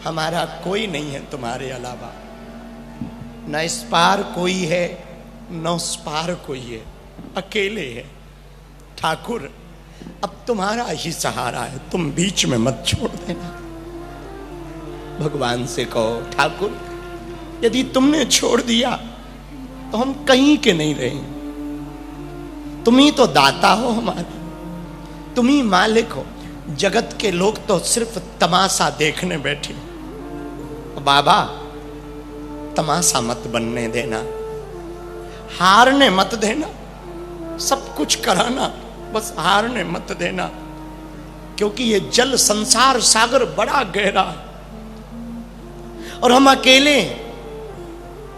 हमारा कोई नहीं है तुम्हारे अलावा, न इस पार कोई है न उस पार कोई है, अकेले है। ठाकुर अब तुम्हारा ही सहारा है, तुम बीच में मत छोड़ देना। भगवान से कहो ठाकुर यदि तुमने छोड़ दिया तो हम कहीं के नहीं रहे। तुम ही तो दाता हो हमारे, तुम ही मालिक हो। जगत के लोग तो सिर्फ तमाशा देखने बैठे। बाबा तमाशा मत बनने देना, हारने मत देना, सब कुछ कराना, बस हारने मत देना। क्योंकि ये जल संसार सागर बड़ा गहरा है और हम अकेले हैं,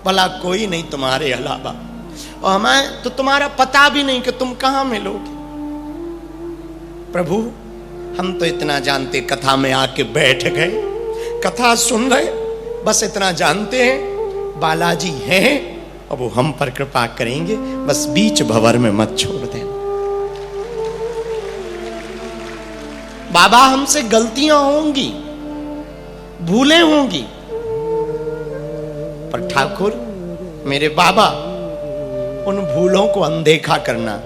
भला कोई नहीं तुम्हारे अलावा। और हमें तो तुम्हारा पता भी नहीं कि तुम कहां मिलोगे। प्रभु हम तो इतना जानते, कथा में आके बैठ गए, कथा सुन रहे, बस इतना जानते हैं बालाजी हैं और वो हम पर कृपा करेंगे। बस बीच भंवर में मत छोड़ देना। बाबा हमसे गलतियां होंगी, भूलें होंगी, पर ठाकुर मेरे बाबा उन भूलों को अनदेखा करना।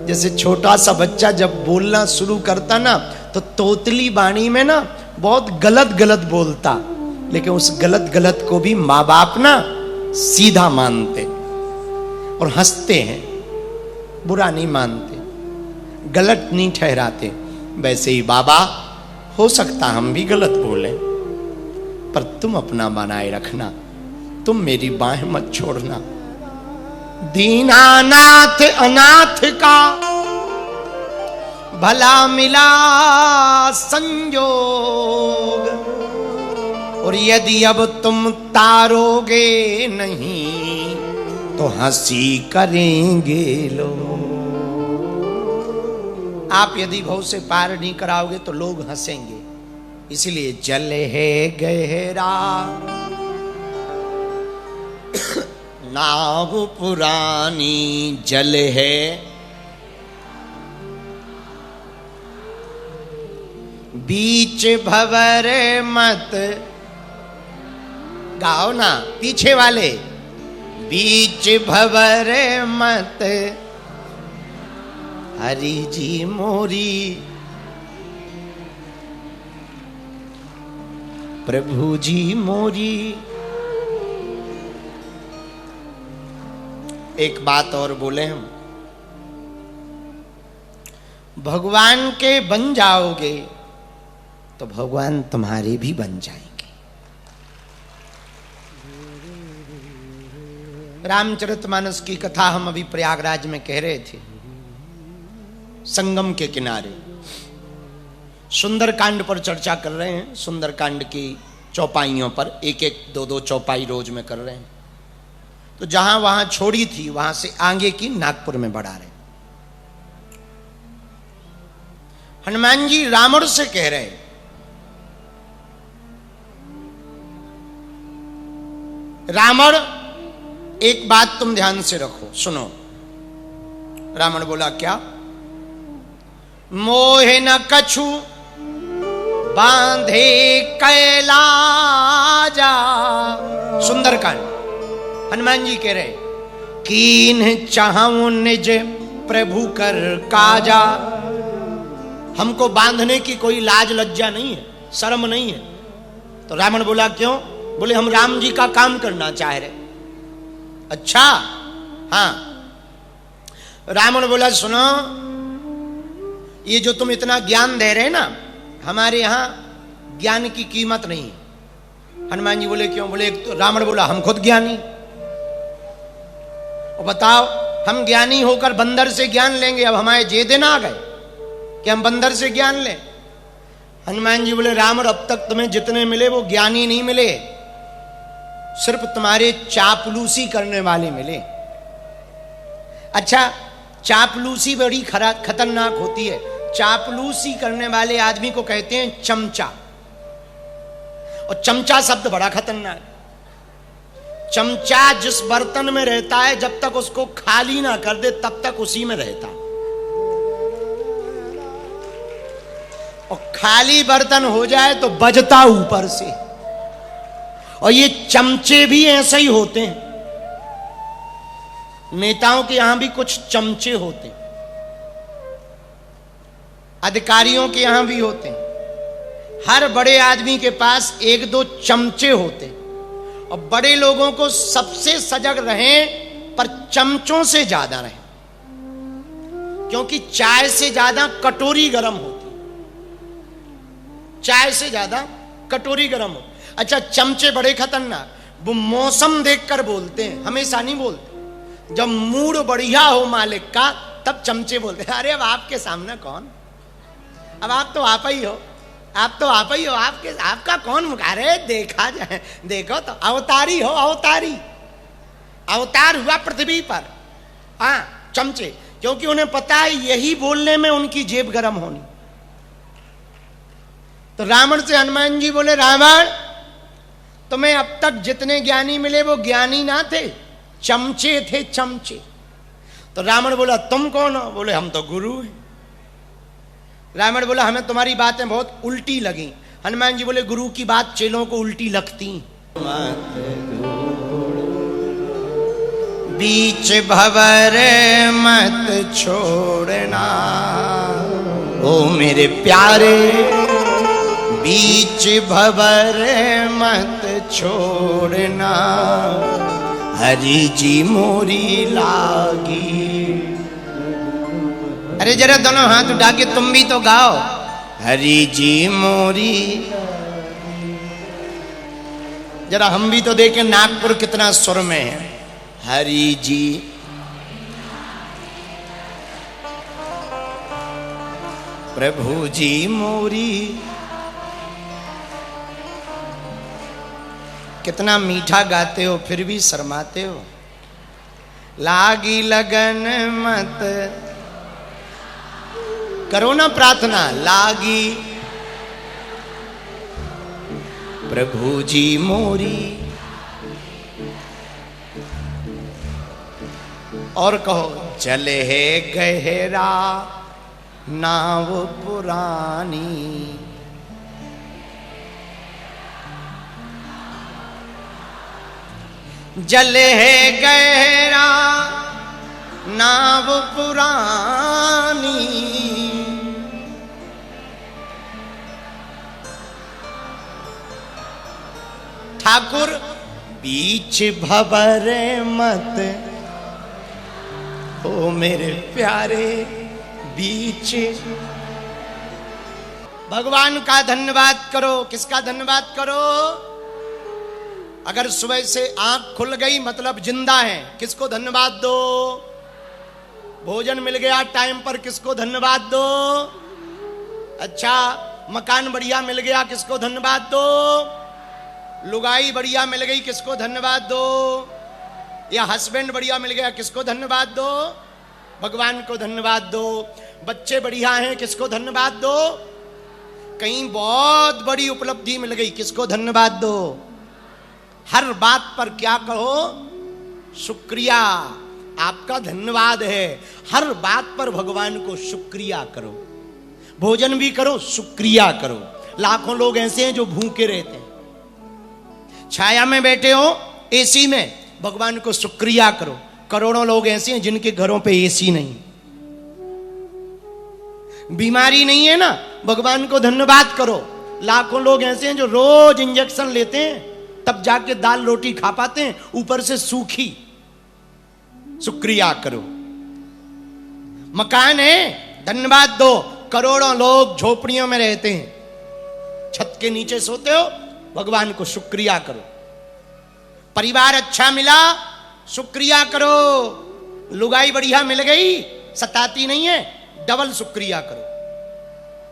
जैसे छोटा सा बच्चा जब बोलना शुरू करता ना तो तोतली बाणी में ना बहुत गलत गलत बोलता, लेकिन उस गलत गलत को भी माँ बाप ना सीधा मानते और हंसते हैं, बुरा नहीं मानते, गलत नहीं ठहराते। वैसे ही बाबा हो सकता हम भी गलत बोलें, पर तुम अपना बनाए रखना, तुम मेरी बाहें मत छोड़ना। दीनानाथ अनाथ का भला मिला संयोग, और यदि अब तुम तारोगे नहीं तो हंसी करेंगे लोग। आप यदि भव से पार नहीं कराओगे तो लोग हंसेंगे। इसलिए जल है गहरा नाव पुरानी, जल है बीच भंवर मत गाओ ना पीछे वाले, बीच भंवर मत हरि जी मोरी, प्रभु जी मोरी। एक बात और बोले हम, भगवान के बन जाओगे तो भगवान तुम्हारे भी बन जाएंगे। रामचरितमानस की कथा हम अभी प्रयागराज में कह रहे थे, संगम के किनारे सुंदरकांड पर चर्चा कर रहे हैं। सुंदरकांड की चौपाइयों पर एक एक दो दो चौपाई रोज में कर रहे हैं। तो जहां वहां छोड़ी थी वहां से आगे की नागपुर में बढ़ा रहे। हनुमान जी रावण से कह रहे, रावण एक बात तुम ध्यान से रखो, सुनो। रावण बोला क्या? मोहे न कछु बांधे कैलाजा। सुंदरकांड हनुमान जी कह रहे, कीन चाहूं निज प्रभु कर काजा। हमको बांधने की कोई लाज लज्जा नहीं है, शर्म नहीं है। तो रावण बोला क्यों? बोले हम राम जी का काम करना चाह रहे। अच्छा हाँ। रावण बोला सुनो, ये जो तुम इतना ज्ञान दे रहे ना, हमारे यहां ज्ञान की कीमत नहीं है। हनुमान जी बोले क्यों? बोले तो रावण बोला हम खुद ज्ञानी। और बताओ हम ज्ञानी होकर बंदर से ज्ञान लेंगे? अब हमारे जे दिन आ गए कि हम बंदर से ज्ञान लें। हनुमान जी बोले रावण अब तक तुम्हें जितने मिले वो ज्ञानी नहीं मिले, सिर्फ तुम्हारे चापलूसी करने वाले मिले। अच्छा, चापलूसी बड़ी खतरनाक होती है। चापलूसी करने वाले आदमी को कहते हैं चमचा, और चमचा शब्द बड़ा खतरनाक। चमचा जिस बर्तन में रहता है जब तक उसको खाली ना कर दे तब तक उसी में रहता। और खाली बर्तन हो जाए तो बजता ऊपर से। और ये चमचे भी ऐसे ही होते हैं, नेताओं के यहां भी कुछ चमचे होते हैं, अधिकारियों के यहां भी होते हैं। हर बड़े आदमी के पास एक दो चमचे होते हैं। और बड़े लोगों को सबसे सजग रहें, पर चमचों से ज्यादा रहें, क्योंकि चाय से ज्यादा कटोरी गर्म होती, चाय से ज्यादा कटोरी गर्म हो। अच्छा, चमचे बड़े खतरनाक, वो मौसम देखकर बोलते हैं, हमेशा नहीं बोलते। जब मूड बढ़िया हो मालिक का, तब चमचे बोलते हैं, अरे अब आपके सामने कौन, अब आप तो आप ही हो, आप तो आप ही हो, आपका कौन मुखा रहे, देखा जाए, देखो तो अवतारी हो, अवतारी अवतार हुआ पृथ्वी पर। हाँ, चमचे, क्योंकि उन्हें पता है यही बोलने में उनकी जेब गर्म होनी। तो रावण से हनुमान जी बोले, रावण तुम्हें अब तक जितने ज्ञानी मिले वो ज्ञानी ना थे, चमचे थे, चमचे। तो रावण बोला, तुम कौन हो? बोले, हम तो गुरु हैं। रावण बोला, हमें तुम्हारी बातें बहुत उल्टी लगी। हनुमान जी बोले, गुरु की बात चेलों को उल्टी लगती। बीच भंवर मत छोड़ना, ओ मेरे प्यारे, बीच भंवर मत छोड़ना, हरि जी मोरी लागी। अरे जरा दोनों हाथ उठा के तुम भी तो गाओ, हरि जी मोरी। जरा हम भी तो देखें नागपुर कितना सुर में है, हरि जी। प्रभु जी मोरी। कितना मीठा गाते हो, फिर भी शर्माते हो। लागी लगन मत करो ना प्रार्थना, लागी प्रभु जी मोरी। और कहो, चले है गहरा नाव पुरानी, जले है गहरा नाव पुरानी, ठाकुर बीच भंवर मत, ओ मेरे प्यारे बीच। भगवान का धन्यवाद करो। किसका धन्यवाद करो? अगर सुबह से आंख खुल गई मतलब जिंदा है, किसको धन्यवाद दो? भोजन मिल गया टाइम पर, किसको धन्यवाद दो? अच्छा, मकान बढ़िया मिल गया, किसको धन्यवाद दो? लुगाई बढ़िया मिल गई, किसको धन्यवाद दो? या हस्बैंड बढ़िया मिल गया, किसको धन्यवाद दो? भगवान को धन्यवाद दो। बच्चे बढ़िया हैं, किसको धन्यवाद दो? कहीं बहुत बड़ी उपलब्धि मिल गई, किसको धन्यवाद दो? हर बात पर क्या कहो? शुक्रिया, आपका धन्यवाद है। हर बात पर भगवान को शुक्रिया करो। भोजन भी करो, शुक्रिया करो। लाखों लोग ऐसे हैं जो भूखे रहते हैं, छाया में बैठे हो, एसी में, भगवान को शुक्रिया करो। करोड़ों लोग ऐसे हैं जिनके घरों पे एसी नहीं, बीमारी नहीं है ना, भगवान को धन्यवाद करो। लाखों लोग ऐसे हैं जो रोज इंजेक्शन लेते हैं, तब जाके दाल रोटी खा पाते हैं, ऊपर से सूखी। शुक्रिया करो। मकान है, धन्यवाद दो। करोड़ों लोग झोपड़ियों में रहते हैं, छत के नीचे सोते हो, भगवान को शुक्रिया करो। परिवार अच्छा मिला, शुक्रिया करो। लुगाई बढ़िया मिल गई, सताती नहीं है, डबल शुक्रिया करो।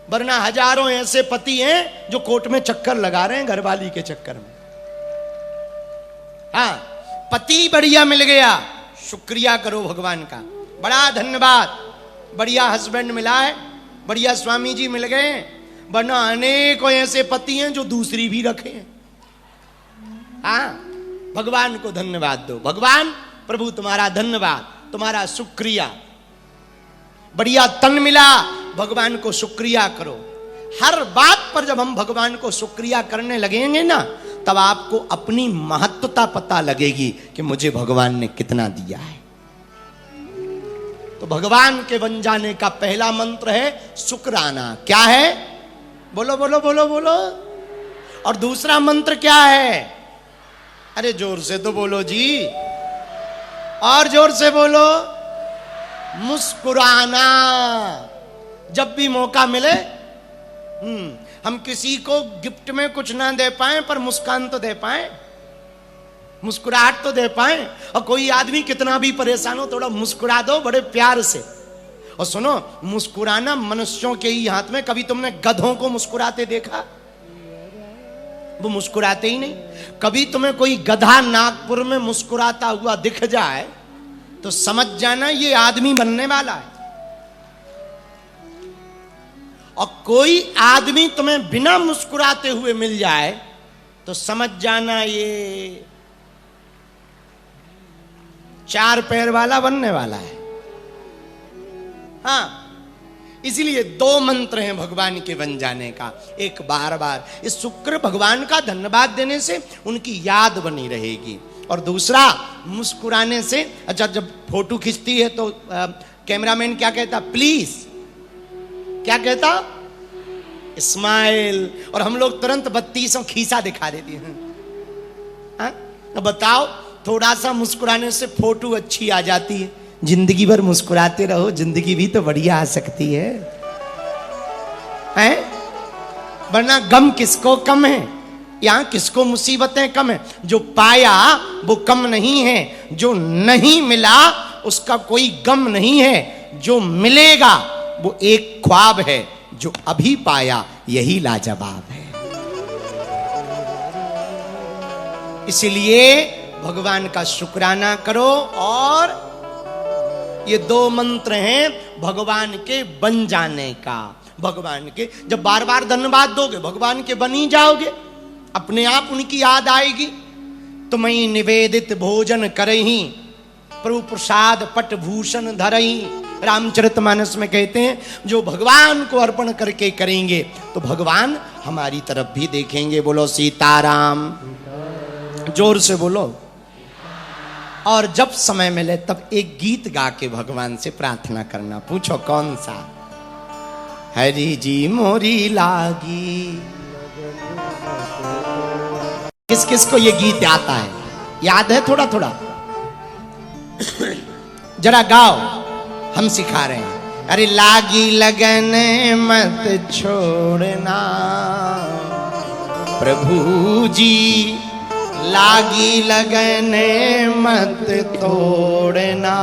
वरना हजारों ऐसे पति हैं जो कोर्ट में चक्कर लगा रहे हैं घरवाली के चक्कर में। हाँ, पति बढ़िया मिल गया, शुक्रिया करो भगवान का। बड़ा धन्यवाद, बढ़िया हस्बैंड मिला है, बढ़िया स्वामी जी मिल गए। वरना अनेकों ऐसे पति हैं जो दूसरी भी रखे हैं। हाँ, भगवान को धन्यवाद दो। भगवान प्रभु तुम्हारा धन्यवाद, तुम्हारा शुक्रिया। बढ़िया तन मिला, भगवान को शुक्रिया करो। हर बात पर जब हम भगवान को शुक्रिया करने लगेंगे ना, तब आपको अपनी महत्वता पता लगेगी कि मुझे भगवान ने कितना दिया है। तो भगवान के बन जाने का पहला मंत्र है शुक्राना। क्या है? बोलो बोलो बोलो बोलो। और दूसरा मंत्र क्या है? अरे जोर से तो बोलो जी, और जोर से बोलो। मुस्कुराना। जब भी मौका मिले, हम किसी को गिफ्ट में कुछ ना दे पाए, पर मुस्कान तो दे पाए, मुस्कुराहट तो दे पाए। और कोई आदमी कितना भी परेशान हो, थोड़ा मुस्कुरा दो बड़े प्यार से। और सुनो, मुस्कुराना मनुष्यों के ही हाथ में। कभी तुमने गधों को मुस्कुराते देखा? वो मुस्कुराते ही नहीं। कभी तुम्हें कोई गधा नागपुर में मुस्कुराता हुआ दिख जाए तो समझ जाना ये आदमी बनने वाला है। और कोई आदमी तुम्हें बिना मुस्कुराते हुए मिल जाए तो समझ जाना ये 4 पैर वाला बनने वाला है। हाँ, इसीलिए 2 मंत्र हैं भगवान के बन जाने का। एक, बार बार इस शुक्र भगवान का धन्यवाद देने से उनकी याद बनी रहेगी। और दूसरा, मुस्कुराने से। अच्छा, जब फोटो खींचती है तो कैमरामैन क्या कहता? प्लीज। क्या कहता? स्माइल। और हम लोग तुरंत 32 खीसा दिखा देती हैं। हाँ? बताओ, थोड़ा सा मुस्कुराने से फोटो अच्छी आ जाती है। जिंदगी भर मुस्कुराते रहो, जिंदगी भी तो बढ़िया आ सकती है, हैं? वरना गम किसको कम है? यहां किसको मुसीबतें कम है? जो पाया वो कम नहीं है, जो नहीं मिला उसका कोई गम नहीं है, जो मिलेगा वो एक ख्वाब है, जो अभी पाया यही लाजवाब है। इसलिए भगवान का शुक्राना करो। और ये 2 मंत्र हैं भगवान के बन जाने का। भगवान के जब बार बार धन्यवाद दोगे, भगवान के बन ही जाओगे, अपने आप उनकी याद आएगी। तुम्हें निवेदित भोजन करही, प्रभु प्रसाद पट भूषण धरही। रामचरितमानस में कहते हैं, जो भगवान को अर्पण करके करेंगे तो भगवान हमारी तरफ भी देखेंगे। बोलो सीताराम, जोर से बोलो। और जब समय मिले तब एक गीत गा के भगवान से प्रार्थना करना। पूछो कौन सा? हरि जी मोरी लागी। किस किस को ये गीत आता है? याद है? थोड़ा थोड़ा जरा गाओ, हम सिखा रहे हैं। अरे लागी लगन मत छोड़ना प्रभु जी, लागी लगन मत तोड़ना,